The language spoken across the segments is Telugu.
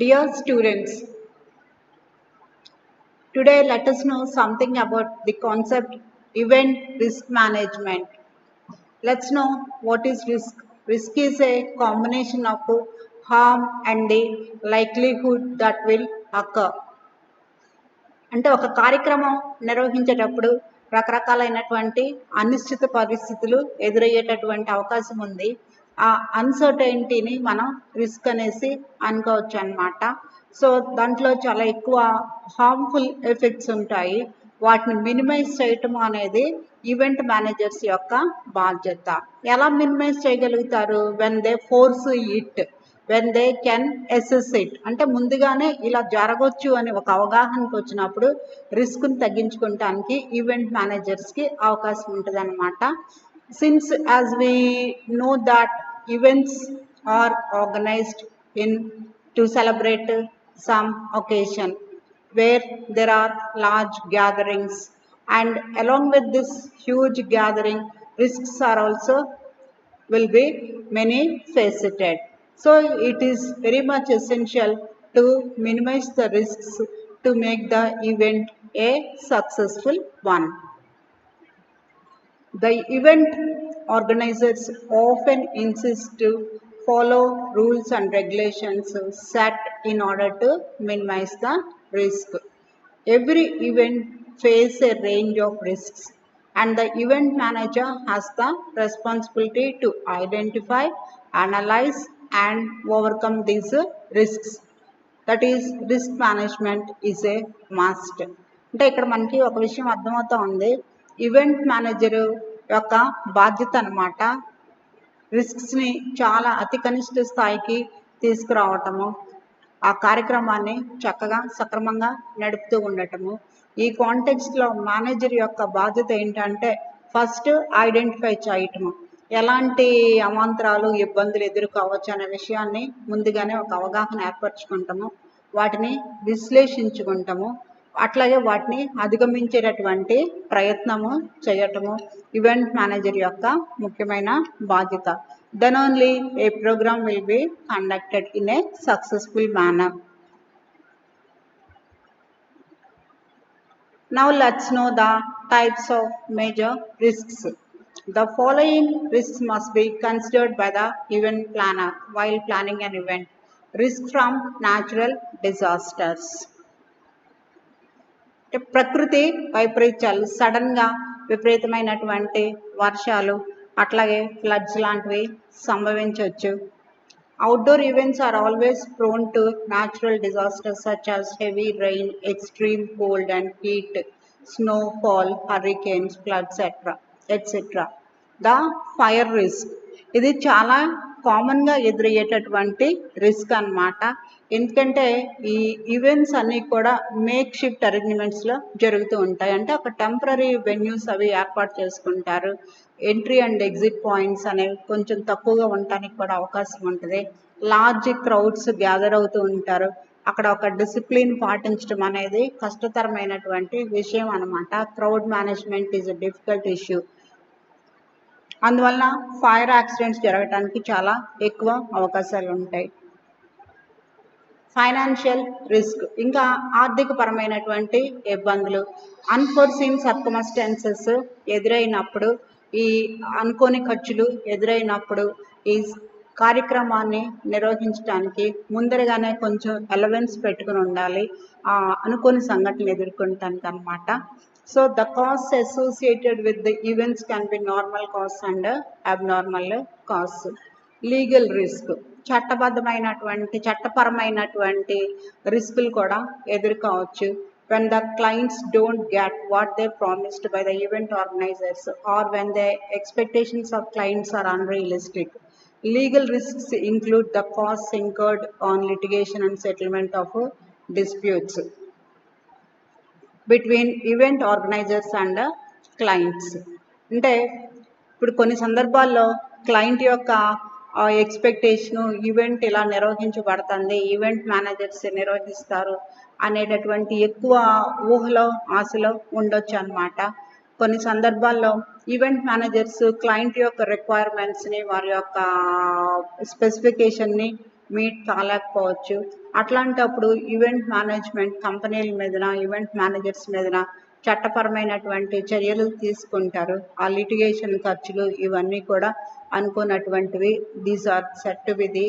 Dear students, today let us know something about the concept event risk management. Let's know what is risk. Risk is a combination of harm and the likelihood that will occur. అంటే ఒక కార్యక్రమం నిర్వహించేటప్పుడు రకరకాలైనటువంటి అనిశ్చిత పరిస్థితులు ఎదురయ్యేటటువంటి అవకాశం ఉంది. ఆ అన్సర్టైనిటీని మనం రిస్క్ అనేసి అనుకోవచ్చు అన్నమాట. సో దాంట్లో చాలా ఎక్కువ హార్మ్ఫుల్ ఎఫెక్ట్స్ ఉంటాయి. వాటిని మినిమైజ్ చేయటం అనేది ఈవెంట్ మేనేజర్స్ యొక్క బాధ్యత. ఎలా మినిమైజ్ చేయగలుగుతారు? When they force it, when they can assess it. అంటే ముందుగానే ఇలా జరగవచ్చు అని ఒక అవగాహనకు వచ్చినప్పుడు రిస్క్ని తగ్గించుకోవటానికి ఈవెంట్ మేనేజర్స్కి అవకాశం ఉంటుంది అన్నమాట. Since as we know that events are organised in to celebrate some occasion where there are large gatherings, and along with this huge gathering risks are also will be many faceted. So it is very much essential to minimize the risks to make the event a successful one. The event organizers often insist to follow rules and regulations set in order to minimize the risk. Every event faces a range of risks, and the event manager has the responsibility to identify, analyze, and overcome these risks. That is, risk management is a must. అంటే ఇక్కడ మనకి ఒక విషయం అర్థమవుతా ఉంది. ఈవెంట్ మేనేజర్ యొక్క బాధ్యత అన్నమాట రిస్క్స్ని చాలా అతి కనిష్ట స్థాయికి తీసుకురావటము, ఆ కార్యక్రమాన్ని చక్కగా సక్రమంగా నడుపుతూ ఉండటము. ఈ కాంటెక్స్ట్లో మేనేజర్ యొక్క బాధ్యత ఏంటంటే ఫస్ట్ ఐడెంటిఫై చేయటము, ఎలాంటి అవాంతరాలు ఇబ్బందులు ఎదుర్కోవచ్చు అనే విషయాన్ని ముందుగానే ఒక అవగాహన ఏర్పరచుకుంటాము, వాటిని విశ్లేషించుకుంటాము, అట్లాగే వాటిని అధిగమించేటటువంటి ప్రయత్నము చేయటము ఈవెంట్ మేనేజర్ యొక్క ముఖ్యమైన బాధ్యత. Then only a programme will be conducted in a successful manner. Now let's know the types of major risks. The following risks must be considered by the event planner while planning an event. Risk from natural disasters. ప్రకృతి వైపరీత్యాలు, సడన్గా విపరీతమైనటువంటి వర్షాలు, అట్లాగే ఫ్లడ్స్ లాంటివి సంభవించవచ్చు. Outdoor events are always prone to natural disasters such as heavy rain, extreme cold and heat, snowfall, hurricanes, floods, etc. The fire risk. ఇది చాలా కామన్గా ఎదురయ్యేటటువంటి రిస్క్ అన్నమాట. ఎందుకంటే ఈ ఈవెంట్స్ అన్నీ కూడా మేక్ షిఫ్ట్ అరేంజ్మెంట్స్లో జరుగుతూ ఉంటాయి. అంటే ఒక టెంపరీ వెన్యూస్ అవి ఏర్పాటు చేసుకుంటారు. ఎంట్రీ అండ్ ఎగ్జిట్ పాయింట్స్ అనేవి కొంచెం తక్కువగా ఉండటానికి కూడా అవకాశం ఉంటుంది. లార్జ్ క్రౌడ్స్ గ్యాదర్ అవుతూ ఉంటారు. అక్కడ ఒక డిసిప్లిన్ పాటించడం అనేది కష్టతరమైనటువంటి విషయం అన్నమాట. Crowd management is a difficult issue. అందువల్ల ఫైర్ యాక్సిడెంట్స్ జరగడానికి చాలా ఎక్కువ అవకాశాలు ఉంటాయి. ఫైనాన్షియల్ రిస్క్, ఇంకా ఆర్థిక పరమైనటువంటి ఇబ్బందులు. అన్ఫోర్సీన్ సర్కమ్స్టాన్సెస్ ఎదురైనప్పుడు, ఈ అనుకోని ఖర్చులు ఎదురైనప్పుడు ఈ కార్యక్రమాన్ని నిర్వహించడానికి ముందరగానే కొంచెం అలవెన్స్ పెట్టుకుని ఉండాలి ఆ అనుకోని సంఘటనలు ఎదుర్కొనటానికి అన్నమాట. So the cost associated with the events can be normal cost and abnormal cost. Legal risk, చట్టపరమైనటువంటి రిస్కులు కూడా ఎదుర్కోవచ్చు. when the clients don't get what they promised by the event organizers or when the expectations of clients are unrealistic. Legal risks include the costs incurred on litigation and settlement of disputes between event organizers and clients. అంటే ఇప్పుడు కొన్ని సందర్భాల్లో క్లయింట్ యొక్క ఎక్స్పెక్టేషను ఈవెంట్ ఇలా నిర్వహించబడుతుంది, ఈవెంట్ మేనేజర్స్ నిర్వహిస్తారు అనేటటువంటి ఎక్కువ ఊహలో ఆశలో ఉండొచ్చు అన్నమాట. కొన్ని సందర్భాల్లో ఈవెంట్ మేనేజర్స్ క్లయింట్ యొక్క రిక్వైర్మెంట్స్ని, వారి యొక్క స్పెసిఫికేషన్ని మీట్ కాలేకపోవచ్చు. అట్లాంటప్పుడు ఈవెంట్ మేనేజ్మెంట్ కంపెనీల మీదన ఈవెంట్ మేనేజర్స్ మీదన చట్టపరమైనటువంటి చర్యలు తీసుకుంటారు. ఆ లిటిగేషన్ ఖర్చులు ఇవన్నీ కూడా అనుకున్నటువంటివి. These are set to be the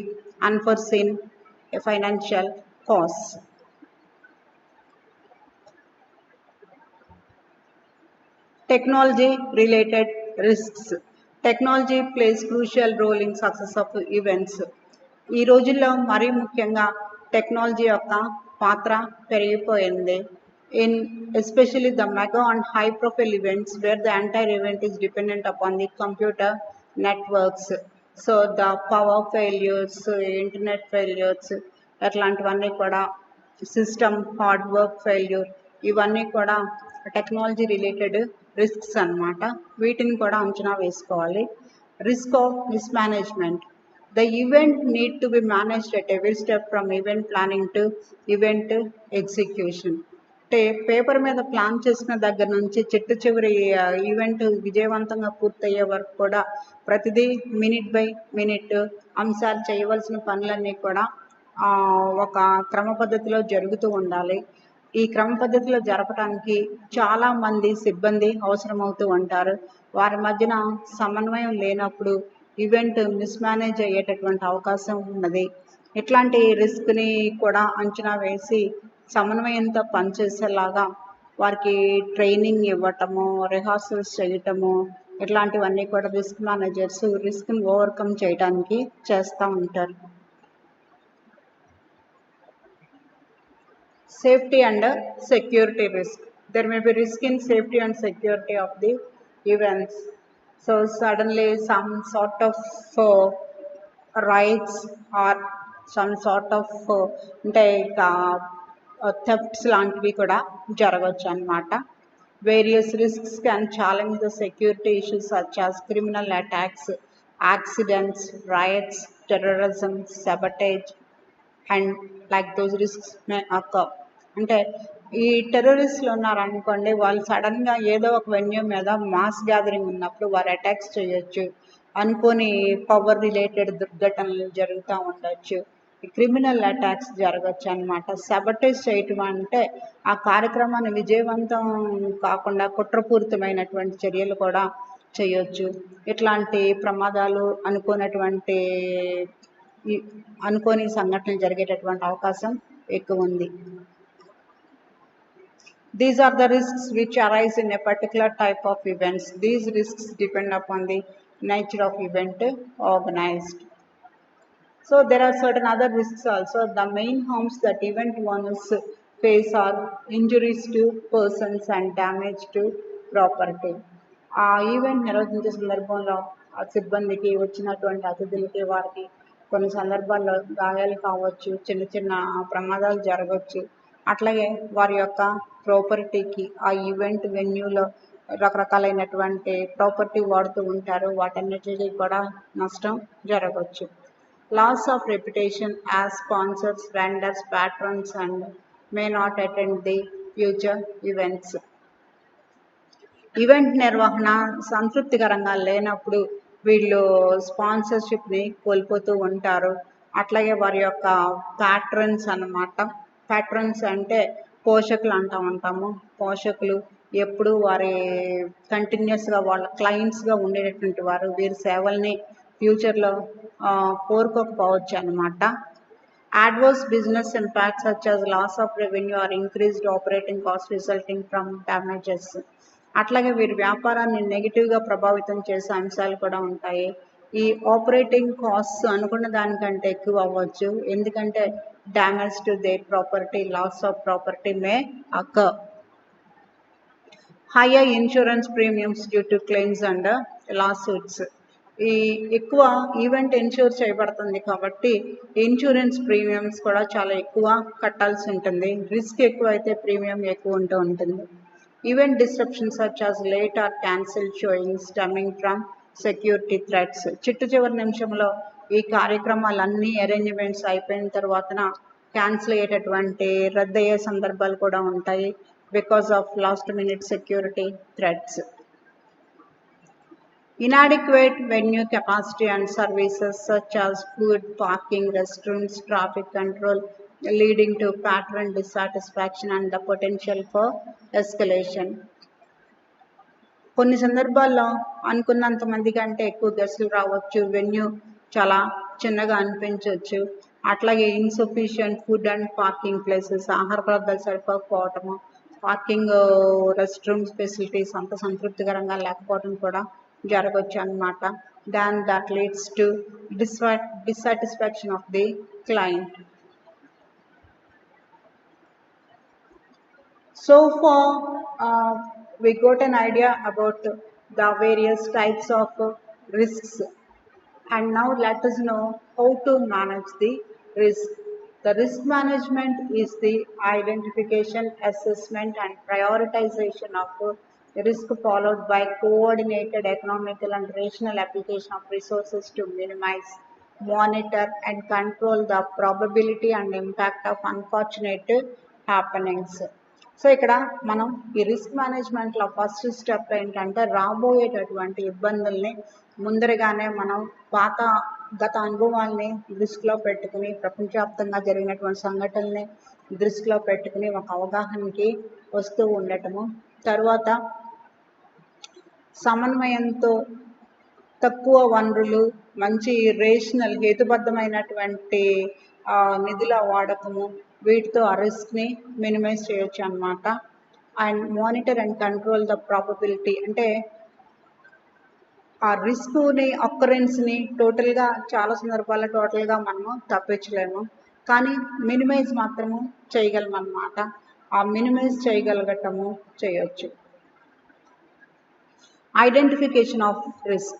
unforeseen financial cost. Technology related risks. Technology plays crucial role in success of events. ఈ రోజుల్లో మరీ ముఖ్యంగా టెక్నాలజీ యొక్క పాత్ర పెరిగిపోయింది. In especially the mega and high profile events wear the entire event is dependent upon the computer networks. So the power failures, internet failures అట్లాంటివన్నీ కూడా, సిస్టమ్ హార్డ్వర్క్ ఫెయిల్యూర్, ఇవన్నీ కూడా టెక్నాలజీ రిలేటెడ్ రిస్క్స్ అన్నమాట. వీటిని కూడా అంచనా వేసుకోవాలి. Risk of mismanagement. The event need to be managed at every step from event planning to event execution. అంటే పేపర్ మీద ప్లాన్ చేసిన దగ్గర నుంచి చిట్ట చివరి ఈవెంట్ విజయవంతంగా పూర్తయ్యే వరకు కూడా ప్రతిదీ మినిట్ బై మినిట్ అంశాలు చేయవలసిన పనులన్నీ కూడా ఒక క్రమ పద్ధతిలో జరుగుతూ ఉండాలి. ఈ క్రమ పద్ధతిలో జరపడానికి చాలామంది సిబ్బంది అవసరమవుతూ ఉంటారు. వారి మధ్యన సమన్వయం లేనప్పుడు ఈవెంట్ మిస్మేనేజ్ అయ్యేటటువంటి అవకాశం ఉన్నది. ఇట్లాంటి రిస్క్ని కూడా అంచనా వేసి సమన్వయంతో పనిచేసేలాగా వారికి ట్రైనింగ్ ఇవ్వటము, రిహార్సల్స్ చేయటము, ఇట్లాంటివన్నీ కూడా రిస్క్ మేనేజర్స్ రిస్క్ని ఓవర్కమ్ చేయడానికి చేస్తూ ఉంటారు. Safety and security risk. There may be risk in safety and security of the events. So suddenly some sort of riots or some sort of thefts లాంటివి కూడా జరగవచ్చు అన్నమాట. Various risks can challenge the security issues such as criminal attacks, accidents, riots, terrorism, sabotage, and like those risks May occur. అంటే ఈ టెర్రరిస్టులు ఉన్నారనుకోండి, వాళ్ళు సడన్గా ఏదో ఒక వెన్యూ మీద మాస్ గ్యాదరింగ్ ఉన్నప్పుడు వారు అటాక్స్ చేయొచ్చు. అనుకోని పవర్ రిలేటెడ్ దుర్ఘటనలు జరుగుతూ ఉండొచ్చు. క్రిమినల్ అటాక్స్ జరగచ్చు అనమాట. సబటైజ్ చేయటం అంటే ఆ కార్యక్రమాన్ని విజయవంతం కాకుండా కుట్రపూరితమైనటువంటి చర్యలు కూడా చేయొచ్చు. ఇట్లాంటి ప్రమాదాలు అనుకోని సంఘటనలు జరిగేటటువంటి అవకాశం ఎక్కువ ఉంది. These are the risks which arise in a particular type of events. These risks depend upon the nature of event organized. So there are certain other risks also. The main harms that event owners face are injuries to persons and damage to property. ఆ ఈవెంట్ నిర్వహించే సందర్భంలో ఆ సిబ్బందికి, వచ్చినటువంటి అతిథులకి, వారికి కొన్ని సందర్భాల్లో గాయాలు కావచ్చు, చిన్న చిన్న ప్రమాదాలు జరగవచ్చు. అట్లాగే వారి యొక్క ప్రాపర్టీకి, ఆ ఈవెంట్ వెన్యూలో రకరకాలైనటువంటి ప్రాపర్టీ వాడుతూ ఉంటారు, వాటన్నిటికీ కూడా నష్టం జరగవచ్చు. Loss of reputation as sponsors, vendors, patrons and may not attend the future events. Event నిర్వహణ సంతృప్తికరంగా లేనప్పుడు వీళ్ళు స్పాన్సర్షిప్ని కోల్పోతూ ఉంటారు. అట్లాగే వారి యొక్క ప్యాట్రన్స్ అన్నమాట. ప్యాట్రన్స్ అంటే పోషకులు అంటూ ఉంటాము. పోషకులు ఎప్పుడు వారి కంటిన్యూస్గా వాళ్ళ క్లయింట్స్గా ఉండేటటువంటి వారు వీరి సేవల్ని ఫ్యూచర్లో కోరుకోకపోవచ్చు అన్నమాట. Adverse business impacts such as loss of revenue or increased operating costs resulting from damages. అట్లాగే వీరి వ్యాపారాన్ని నెగిటివ్గా ప్రభావితం చేసే అంశాలు కూడా ఉంటాయి. ఈ ఆపరేటింగ్ కాస్ట్ అనుకున్న దానికంటే ఎక్కువ అవ్వచ్చు. ఎందుకంటే damage to their property, loss of property may occur. Higher insurance premiums due to claims and lawsuits. ఈ ఎక్కువ ఈవెంట్ ఇన్సూర్ చేయబడుతుంది కాబట్టి ఇన్సూరెన్స్ ప్రీమియమ్స్ కూడా చాలా ఎక్కువ కట్టాల్సి ఉంటుంది. రిస్క్ ఎక్కువ అయితే ప్రీమియం ఎక్కువ ఉంటూ ఉంటుంది. Event disruptions such as late or cancel showings stemming from security threats. చివరి నిమిషంలో ఈ కార్యక్రమాలన్నీ అరేంజ్మెంట్స్ అయిపోయిన తర్వాతన క్యాన్సిల్ అయ్యేటటువంటి రద్దయ్యే సందర్భాలు కూడా ఉంటాయి because of last minute security threats. Inadequate venue capacity and services such as food, parking, restrooms, traffic control, leading to patron dissatisfaction and the potential for escalation. కొన్ని సందర్భాల్లో అనుకున్నంత మంది కంటే ఎక్కువ గెస్టులు రావచ్చు, వెన్యూ చాలా చిన్నగా అనిపించవచ్చు. అట్లాగే insufficient food and parking places, ఆహార పదార్థాలు సరిపోకపోవటము, పార్కింగ్ రెస్ట్ రూమ్స్ ఫెసిలిటీస్ అంత సంతృప్తికరంగా లేకపోవడం కూడా జరగవచ్చు అన్నమాట. Than that leads to dissatisfaction of the client. So far, we got an idea about the various types of risks, and now let us know how to manage the risk. The risk management is the identification, assessment, and prioritization of risk, followed by coordinated economical and rational application of resources to minimize, monitor, and control the probability and impact of unfortunate happenings. So ఇక్కడ మనం ఈ రిస్క్ మేనేజ్మెంట్లో ఫస్ట్ స్టెప్ ఏంటంటే రాబోయేటటువంటి ఇబ్బందుల్ని ముందరగానే మనం గత అనుభవాల్ని దృష్టిలో పెట్టుకుని, ప్రపంచవ్యాప్తంగా జరిగినటువంటి సంఘటనల్ని దృష్టిలో పెట్టుకుని ఒక అవగాహనకి వస్తూ ఉండటము. తర్వాత సమన్వయంతో తక్కువ వనరులు, మంచి రేషనల్ హేతుబద్ధమైనటువంటి నిధుల వాడకము, వీటితో ఆ రిస్క్ని మినిమైజ్ చేయొచ్చు అన్నమాట. And monitor and control the probability, అంటే ఆ రిస్క్ని అక్కరెన్స్ని టోటల్గా చాలా సందర్భాల్లో టోటల్గా మనము తప్పించలేము, కానీ మినిమైజ్ మాత్రము చేయగలం అన్నమాట. ఆ మినిమైజ్ చేయగలగటము చేయొచ్చు. Identification of risk.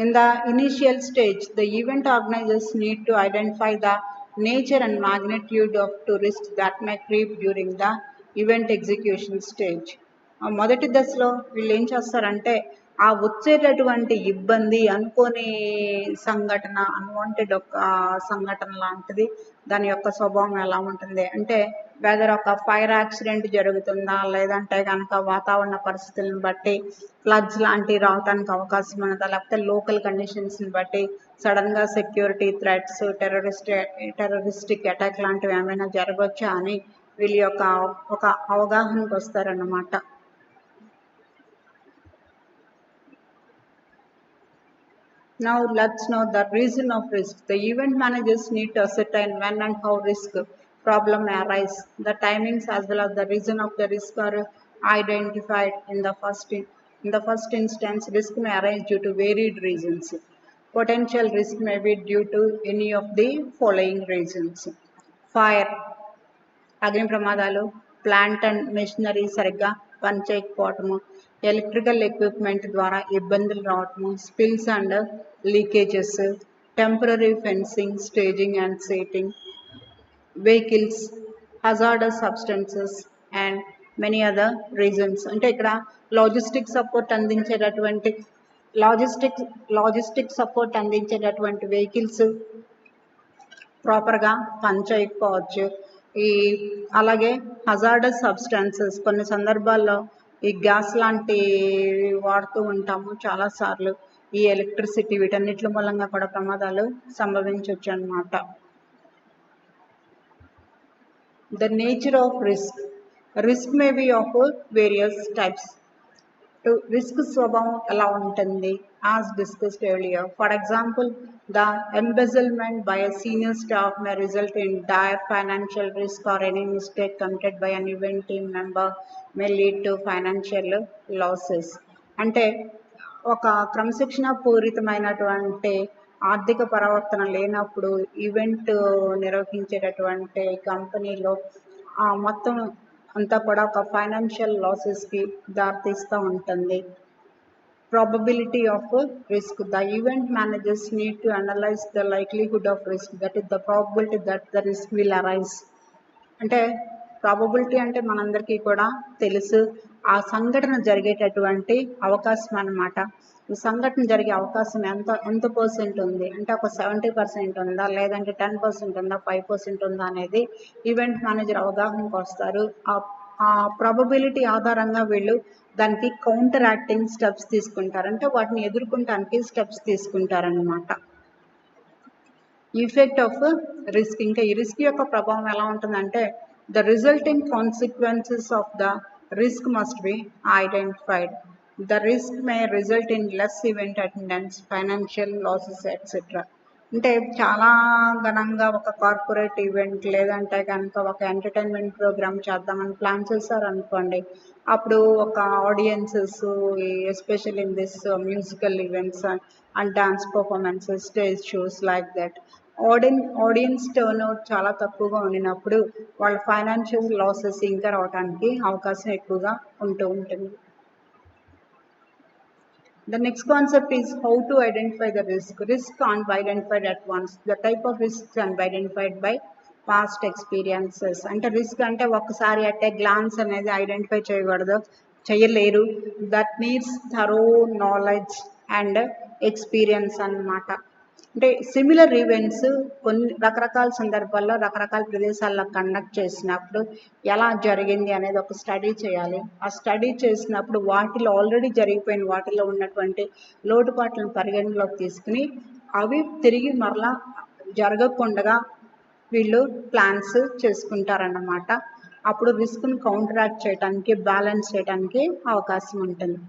In the initial stage, the event organizers need to identify the nature and magnitude of the risks that may creep during the event execution stage. మొదటి దశలో వీళ్ళు ఏం చేస్తారంటే ఆ వచ్చేటటువంటి ఇబ్బంది అనుకోని సంఘటన, అన్వాంటెడ్ ఒక సంఘటన లాంటిది, దాని యొక్క స్వభావం ఎలా ఉంటుంది అంటే వెదర్ ఒక ఫైర్ యాక్సిడెంట్ జరుగుతుందా, లేదంటే కనుక వాతావరణ పరిస్థితులను బట్టి ఫ్లడ్స్ లాంటివి రావడానికి అవకాశం ఉన్నదా, లేకపోతే లోకల్ కండిషన్స్ని బట్టి సడన్గా సెక్యూరిటీ థ్రెట్స్, టెర్రరిస్టిక్ అటాక్ లాంటివి ఏమైనా జరగవచ్చా అని వీళ్ళ యొక్క ఒక అవగాహనకు వస్తారన్నమాట. Now let's know the reason of risk. The event managers need to ascertain when and how risk problem arise. The timings as well as the reason of the risk are identified in the first instance. Risk may arise due to varied reasons. Potential risk may be due to any of the following reasons. Fire, అగ్ని ప్రమాదాలు, ప్లాంట్ అండ్ మెషినరీ సరిగ్గా పనిచేయకపోవటము, ఎలక్ట్రికల్ ఎక్విప్మెంట్ ద్వారా ఇబ్బందులు రావటము, spills and leakages, temporary fencing, staging and setting, vehicles, hazardous substances and many other reasons. అంటే ఇక్కడ లాజిస్టిక్ సపోర్ట్ అందించేటటువంటి వెహికల్స్ ప్రాపర్గా పనిచేయకపోవచ్చు. అలాగే హజార్డస్ సబ్స్టాన్సెస్, కొన్ని సందర్భాల్లో ఈ గ్యాస్ లాంటి వాడుతూ ఉంటాము చాలాసార్లు, ఈ ఎలక్ట్రిసిటీ, వీటన్నిటి మూలంగా కూడా ప్రమాదాలు సంభవించవచ్చు అన్నమాట. The nature of risk. Risk may be of various types. Risk స్వభావం ఎలా ఉంటుంది as discussed earlier. For example, the embezzlement by a senior staff may result in dire financial risk, or any mistake committed by an event team member may lead to financial losses. అంటే ఒక క్రమశిక్షణ పూరితమైనటువంటి ఆర్థిక ప్రవర్తన లేనప్పుడు ఈవెంట్ నిర్వహించేటటువంటి కంపెనీలో మొత్తం అంతా కూడా ఒక ఫైనాన్షియల్ లాసెస్కి దారితీస్తూ ఉంటుంది. Probability of risk. The event managers need to analyze the likelihood of risk, that is the probability that the risk will arise. అంటే ప్రాబబిలిటీ అంటే మనందరికీ కూడా తెలుసు, ఆ సంఘటన జరిగేటటువంటి అవకాశం అన్నమాట. ఈ సంఘటన జరిగే అవకాశం ఎంత పర్సెంట్ ఉంది అంటే ఒక 70% ఉందా, లేదంటే 10% ఉందా, 5% ఉందా అనేది ఈవెంట్ మేనేజర్ అవగాహనకు వస్తారు. ఆ ప్రాబబిలిటీ ఆధారంగా వీళ్ళు దానికి కౌంటర్ యాక్టింగ్ స్టెప్స్ తీసుకుంటారు, అంటే వాటిని ఎదుర్కొనడానికి స్టెప్స్ తీసుకుంటారన్నమాట. Effect of risk. ఇంకా ఈ రిస్క్ యొక్క ప్రభావం ఎలా ఉంటుందంటే the resulting consequences of the risk must be identified. The risk may result in less event attendance, financial losses etcetera. అంటే చాలా ఘనంగా ఒక కార్పొరేట్ ఈవెంట్ లేదంటే కనుక ఒక ఎంటర్టైన్మెంట్ ప్రోగ్రామ్ చేద్దామని ప్లాన్ చేశారనుకోండి, అప్పుడు ఒక audiences especial in this musical events and dance performances, stage shows like that, audience turn out చాలా తక్కువగా ఉండినప్పుడు వాళ్ళ ఫైనాన్షియల్ లాసెస్ ఇంకా రావడానికి అవకాశం ఎక్కువగా ఉంటూ ఉంటుంది. The next concept is how to identify the risk. Risk can't be identified at once. The type of risk can be identified by past experiences. అంటే రిస్క్ అంటే ఒకసారి అట్ ఏ గ్లాన్స్ అనేది ఐడెంటిఫై చేయలేరు. That needs thorough knowledge and experience అన్నమాట. అంటే సిమిలర్ ఈవెంట్స్ కొన్ని రకరకాల సందర్భాల్లో రకరకాల ప్రదేశాల్లో కండక్ట్ చేసినప్పుడు ఎలా జరిగింది అనేది ఒక స్టడీ చేయాలి. ఆ స్టడీ చేసినప్పుడు వాటిలో ఆల్రెడీ జరిగిపోయిన వాటిలో ఉన్నటువంటి లోటుపాట్లను పరిగణలోకి తీసుకుని అవి తిరిగి మరలా జరగకుండా వీళ్ళు ప్లాన్స్ చేసుకుంటారన్నమాట. అప్పుడు రిస్క్ను కౌంటరాక్ట్ చేయడానికి, బ్యాలెన్స్ చేయడానికి అవకాశం ఉంటుంది.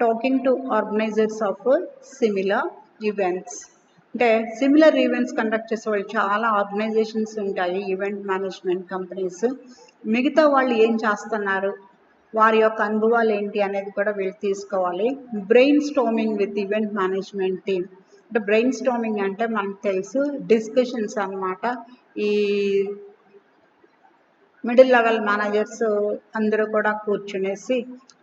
Talking to organisers of similar events. అంటే సిమిలర్ ఈవెంట్స్ కండక్ట్ చేసే వాళ్ళు చాలా ఆర్గనైజేషన్స్ ఉంటాయి, ఈవెంట్ మేనేజ్మెంట్ కంపెనీస్. మిగతా వాళ్ళు ఏం చేస్తున్నారు, వారి యొక్క అనుభవాలు ఏంటి అనేది కూడా వీళ్ళు తీసుకోవాలి. Brain storming with event management team. అంటే బ్రెయిన్ స్టార్మింగ్ అంటే మనకు తెలుసు డిస్కషన్స్ అన్నమాట. ఈ మిడిల్ లెవెల్ మేనేజర్స్ అందరూ కూడా కూర్చునేసి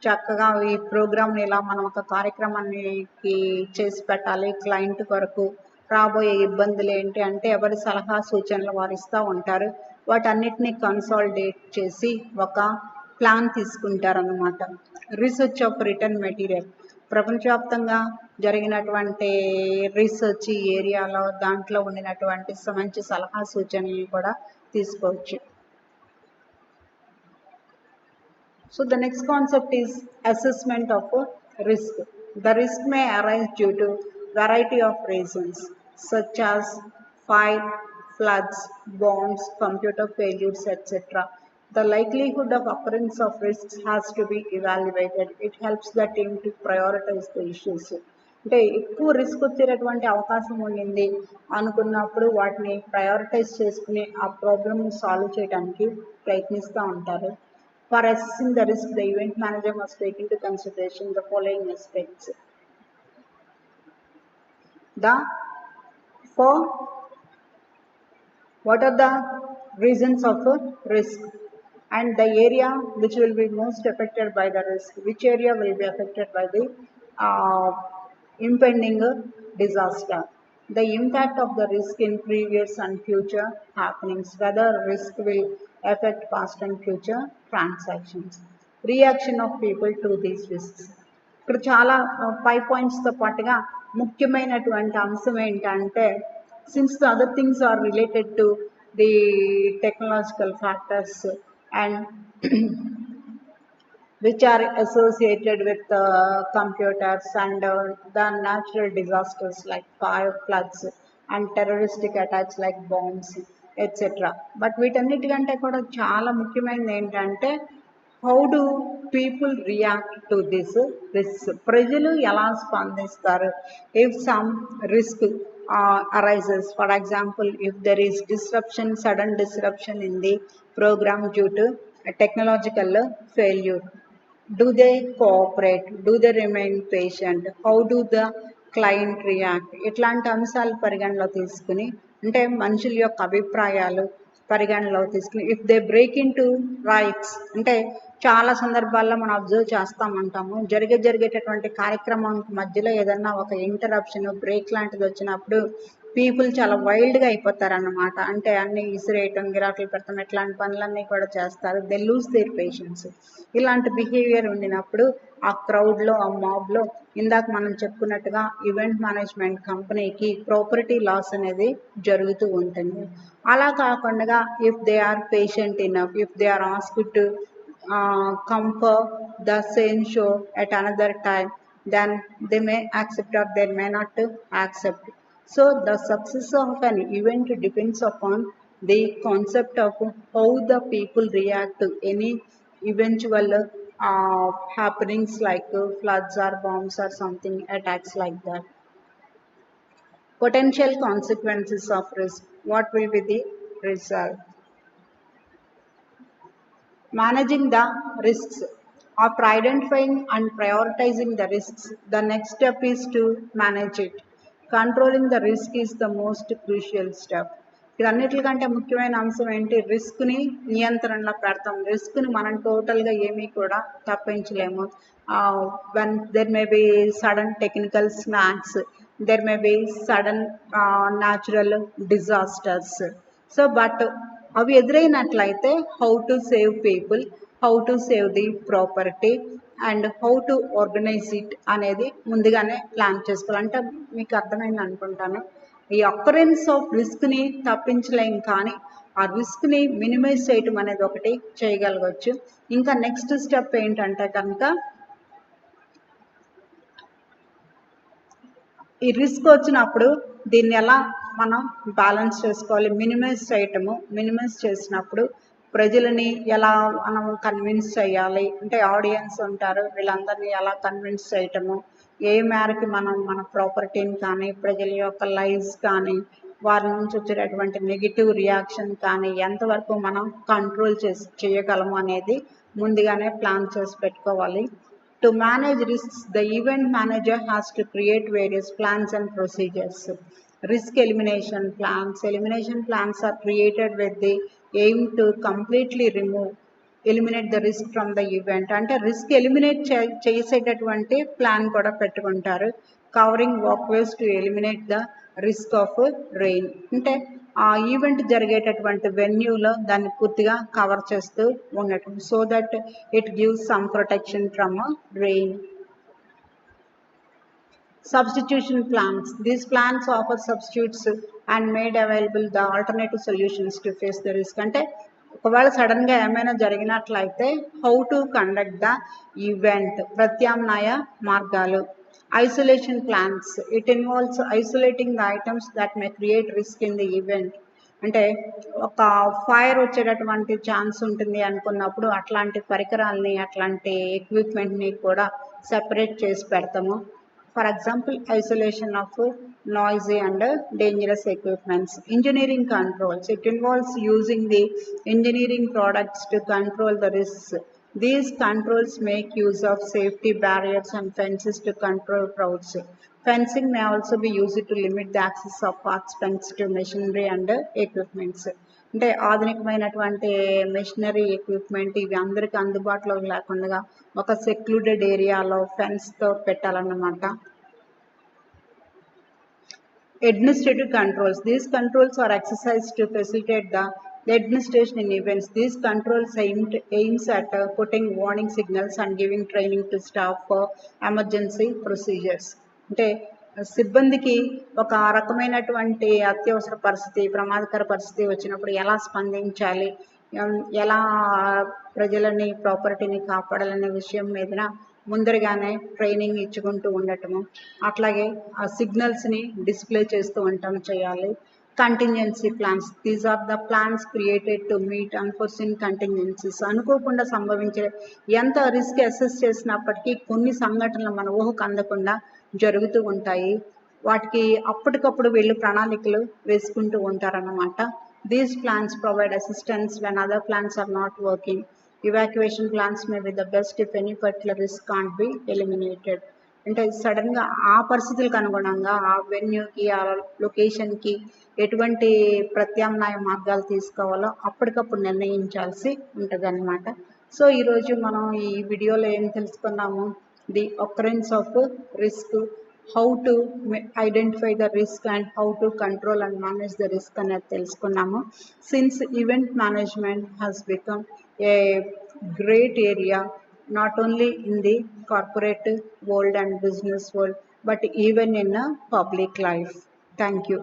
చక్కగా ఈ ప్రోగ్రామ్ని ఇలా మనం ఒక కార్యక్రమానికి చేసి పెట్టాలి, క్లయింట్ కొరకు రాబోయే ఇబ్బందులు ఏంటి అంటే ఎవరి సలహా సూచనలు వారు ఇస్తూ ఉంటారు. వాటన్నిటిని కన్సాలిడేట్ చేసి ఒక ప్లాన్ తీసుకుంటారన్నమాట. Research of return material. ప్రపంచవ్యాప్తంగా జరిగినటువంటి రీసెర్చ్ ఏరియాలో దాంట్లో ఉండినటువంటి మంచి సలహా సూచనలు కూడా తీసుకోవచ్చు. So the next concept is assessment of risk. The risk may arise due to variety of reasons such as fire, floods, bombs, computer failures, etc. The likelihood of occurrence of risks has to be evaluated. It helps the team to prioritize the issues. అంటే ఎక్కువ రిస్క్ వచ్చేటటువంటి అవకాశం ఉండింది అనుకున్నప్పుడు వాటిని ప్రయారిటైజ్ చేసుకుని ఆ ప్రాబ్లమ్ని సాల్వ్ చేయడానికి ప్రయత్నిస్తూ ఉంటారు. For assessing the risk, the event manager must take into consideration the following aspects. What are the reasons of risk and the area which will be most affected by the risk, which area will be affected by the impending disaster, the impact of the risk in previous and future happenings, whether risk will affect past and future transactions, reaction of people to these risks. ఇక్కడ చాలా 5 పాయింట్స్తో పాటుగా ముఖ్యమైనటువంటి అంశం ఏంటంటే since the other things are related to the technological factors and which are associated with computers and the natural disasters like fire, floods and terroristic attacks like bombs, etc. But వీటన్నిటికంటే కూడా చాలా ముఖ్యమైనది ఏంటంటే how do people react to this risk. ప్రజలు ఎలా స్పందిస్తారు if some risk arises. For example, if there is sudden disruption in the program due to a technological failure, do they cooperate, do they remain patient, how do the client react? ఇట్లాంటి అంశాలు పరిగణలో తీసుకుని అంటే మనుషుల యొక్క అభిప్రాయాలు పరిగణలో తీసుకుని if they break in to rights. అంటే చాలా సందర్భాల్లో మనం అబ్జర్వ్ చేస్తామంటాము జరిగేటటువంటి కార్యక్రమానికి మధ్యలో ఏదన్నా ఒక ఇంటరప్షన్ బ్రేక్ లాంటిది వచ్చినప్పుడు పీపుల్ చాలా వైల్డ్గా అయిపోతారన్నమాట. అంటే అన్ని ఇసిరేయటం, గిరాకులు పెడతాం, ఇట్లాంటి పనులన్నీ కూడా చేస్తారు. They lose their patience. ఇలాంటి బిహేవియర్ ఉండినప్పుడు ఆ క్రౌడ్లో, ఆ మాబ్లో ఇందాక మనం చెప్పుకున్నట్టుగా ఈవెంట్ మేనేజ్మెంట్ కంపెనీకి ప్రాపర్టీ లాస్ అనేది జరుగుతూ ఉంటుంది. అలా కాకుండా if they are patient enough, if they are asked to come for the same show at another time, then they may accept or they may not accept. So the success of an event depends upon the concept of how the people react to any eventual happenings like floods or bombs or something attacks like that. Potential consequences of risk. What will be the result? Managing the risks. After identifying and prioritizing the risks, the next step is to manage it. Controlling the risk is the most crucial step. వీటన్నిటికంటే ముఖ్యమైన అంశం ఏంటి? రిస్క్ని నియంత్రణలో పెడతాం. రిస్క్ని మనం టోటల్గా ఏమీ కూడా తప్పించలేము. When there may be sudden technical snags, there may be sudden natural disasters. So but అవి ఎదురైనట్లయితే how to save people, how to save the property and how to organise it అనేది ముందుగానే ప్లాన్ చేసుకోవాలి. అంటే మీకు అర్థమైంది అనుకుంటాను. ఈ అకరెన్స్ ఆఫ్ రిస్క్ని తప్పించలేం, కానీ ఆ రిస్క్ని మినిమైజ్ చేయటం అనేది ఒకటి చేయగలగవచ్చు. ఇంకా నెక్స్ట్ స్టెప్ ఏంటంటే కనుక ఈ రిస్క్ వచ్చినప్పుడు దీన్ని ఎలా మనం బ్యాలెన్స్ చేసుకోవాలి, మినిమైజ్ చేసినప్పుడు ప్రజలని ఎలా మనం కన్విన్స్ చేయాలి, అంటే ఆడియన్స్ ఉంటారు, వీళ్ళందరినీ ఎలా కన్విన్స్ చేయటము, ఏ మేరకు మనం మన ప్రాపర్టీని కానీ ప్రజల యొక్క లైఫ్స్ కానీ వారి నుంచి వచ్చేటటువంటి నెగిటివ్ రియాక్షన్ కానీ ఎంతవరకు మనం కంట్రోల్ చేయగలము అనేది ముందుగానే ప్లాన్ చేసి పెట్టుకోవాలి. To manage risks, the event manager has to create various plans and procedures. Risk elimination plans. Elimination plans are created with the aim to completely eliminate the risk from the event. అంటే రిస్క్ ఎలిమినేట్ చేసేటటువంటి ప్లాన్ కూడా పెట్టుకుంటారు. Covering walkways to eliminate the risk of rain. అంటే ఆ ఈవెంట్ జరిగేటటువంటి వెన్యూలో దాన్ని పూర్తిగా కవర్ చేస్తూ ఉండటం, so that it gives some protection from rain. Substitution plans. These plans offer substitutes and made available the alternative solutions to face the risk. అంటే ఒకవేళ సడన్గా ఏమైనా జరిగినట్లయితే how to conduct the event, ప్రత్యామ్నాయ మార్గాలు. Isolation plans. It involves isolating the items that may create risk in the event. అంటే ఒక ఫైర్ వచ్చేటటువంటి ఛాన్స్ ఉంటుంది అనుకున్నప్పుడు అట్లాంటి పరికరాలని, అట్లాంటి ఎక్విప్మెంట్ని కూడా సెపరేట్ చేసి పెడతాము. For example, isolation of noisy and dangerous equipments. Engineering controls. It involves using the engineering products to control the risks. These controls make use of safety barriers and fences to control crowds. Fencing may also be used to limit the access of participants to machinery and equipments. అంటే ఆధునికమైనటువంటి మెషినరీ ఎక్విప్మెంట్ ఇవి అందరికీ అందుబాటులో లేకుండా ఒక సెక్లూడెడ్ ఏరియాలో ఫెన్స్తో పెట్టాలన్నమాట. Administrative controls. These controls are exercised to facilitate the administration in events. These controls aims at putting warning signals and giving training to staff for emergency procedures. అంటే సిబ్బందికి ఒక రకమైనటువంటి అత్యవసర పరిస్థితి, ప్రమాదకర పరిస్థితి వచ్చినప్పుడు ఎలా స్పందించాలి, ఎలా ప్రజలని ప్రాపర్టీని కాపాడాలనే విషయం మీద ముందరగానే ట్రైనింగ్ ఇచ్చుకుంటూ ఉండటము, అట్లాగే ఆ సిగ్నల్స్ని డిస్ప్లే చేస్తూ ఉండటం చేయాలి. Contingency plans. These are the plans created to meet unforeseen contingencies. అనుకోకుండా సంభవించే ఎంత రిస్క్ అసెస్ చేసినప్పటికీ కొన్ని సంఘటనలు మన ఊహకు అందకుండా జరుగుతూ ఉంటాయి. వాటికి అప్పటికప్పుడు వీళ్ళు ప్రణాళికలు వేసుకుంటూ ఉంటారన్నమాట. These plans provide assistance when other plans are not working. Evacuation plans may be the best if any particular risk can't be eliminated. అంటే సడన్గా ఆ పరిస్థితులకు అనుగుణంగా ఆ వెన్యూకి, ఆ లొకేషన్కి ఎటువంటి ప్రత్యామ్నాయ మార్గాలు తీసుకోవాలో అప్పటికప్పుడు నిర్ణయించాల్సి ఉంటుంది అన్నమాట. సో ఈరోజు మనం ఈ వీడియోలో ఏం తెలుసుకున్నాము? The occurrence of risk, how to identify the risk and how to control and manage the risk అనేది తెలుసుకున్నాము. Since event management has become a great area not only in the corporate world and business world but even in a public life. Thank you.